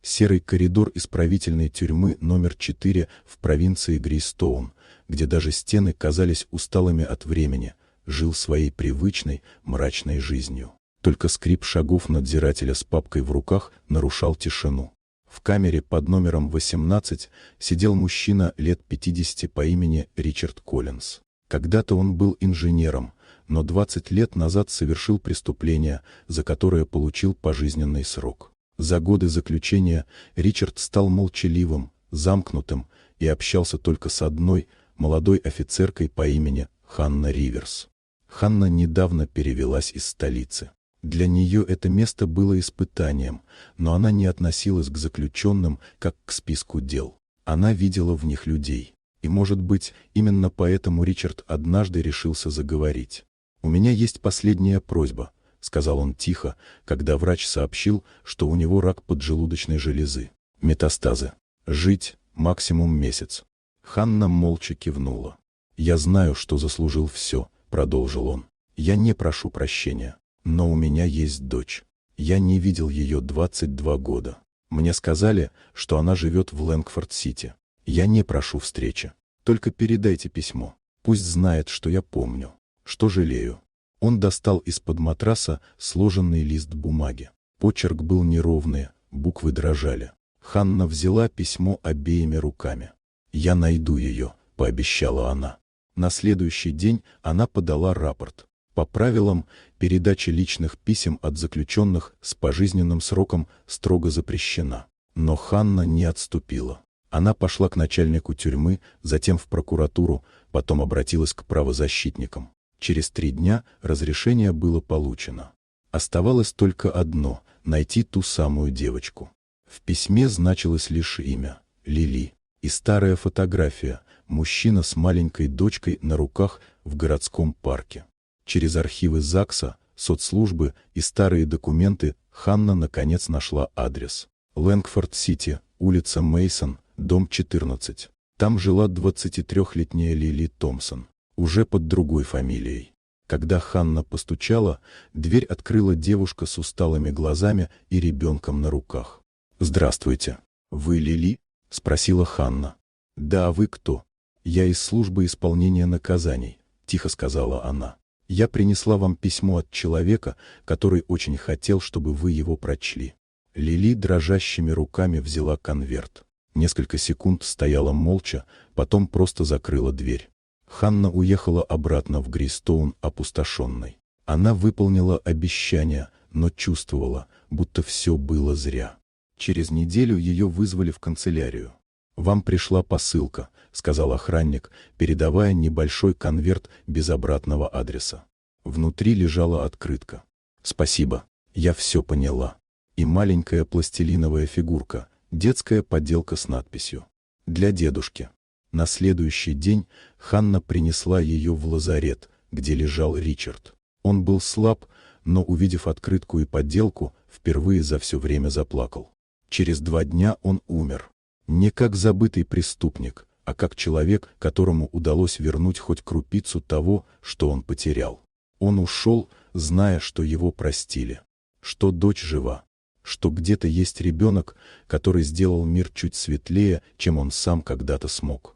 Серый коридор исправительной тюрьмы номер 4 в провинции Грейстоун, где даже стены казались усталыми от времени, жил своей привычной, мрачной жизнью. Только скрип шагов надзирателя с папкой в руках нарушал тишину. В камере под номером 18 сидел мужчина лет 50 по имени Ричард Коллинз. Когда-то он был инженером, но 20 лет назад совершил преступление, за которое получил пожизненный срок. За годы заключения Ричард стал молчаливым, замкнутым и общался только с одной, молодой офицеркой по имени Ханна Риверс. Ханна недавно перевелась из столицы. Для нее это место было испытанием, но она не относилась к заключенным как к списку дел. Она видела в них людей. И, может быть, именно поэтому Ричард однажды решился заговорить. «У меня есть последняя просьба», — сказал он тихо, когда врач сообщил, что у него рак поджелудочной железы. Метастазы. Жить максимум месяц. Ханна молча кивнула. «Я знаю, что заслужил все», — продолжил он. «Я не прошу прощения. Но у меня есть дочь. Я не видел ее 22 года. Мне сказали, что она живет в Лэнгфорд-Сити. Я не прошу встречи. Только передайте письмо. Пусть знает, что я помню, что жалею». Он достал из-под матраса сложенный лист бумаги. Почерк был неровный, буквы дрожали. Ханна взяла письмо обеими руками. «Я найду ее», — пообещала она. На следующий день она подала рапорт. По правилам, передача личных писем от заключенных с пожизненным сроком строго запрещена. Но Ханна не отступила. Она пошла к начальнику тюрьмы, затем в прокуратуру, потом обратилась к правозащитникам. Через 3 дня разрешение было получено. Оставалось только одно — найти ту самую девочку. В письме значилось лишь имя — Лили, и старая фотография — мужчина с маленькой дочкой на руках в городском парке. Через архивы ЗАГСа, соцслужбы и старые документы Ханна наконец нашла адрес. Лэнгфорд-Сити, улица Мейсон, дом 14. Там жила 23-летняя Лили Томпсон, уже под другой фамилией. Когда Ханна постучала, дверь открыла девушка с усталыми глазами и ребенком на руках. «Здравствуйте. Вы Лили?» — спросила Ханна. «Да, а вы кто?» «Я из службы исполнения наказаний», — тихо сказала она. «Я принесла вам письмо от человека, который очень хотел, чтобы вы его прочли». Лили дрожащими руками взяла конверт. Несколько секунд стояла молча, потом просто закрыла дверь. Ханна уехала обратно в Грейстоун опустошенной. Она выполнила обещание, но чувствовала, будто все было зря. Через неделю ее вызвали в канцелярию. «Вам пришла посылка», — сказал охранник, передавая небольшой конверт без обратного адреса. Внутри лежала открытка. «Спасибо, я все поняла». И маленькая пластилиновая фигурка, детская поделка с надписью «Для дедушки». На следующий день Ханна принесла ее в лазарет, где лежал Ричард. Он был слаб, но, увидев открытку и подделку, впервые за все время заплакал. Через 2 дня он умер. Не как забытый преступник, а как человек, которому удалось вернуть хоть крупицу того, что он потерял. Он ушел, зная, что его простили, что дочь жива, что где-то есть ребенок, который сделал мир чуть светлее, чем он сам когда-то смог.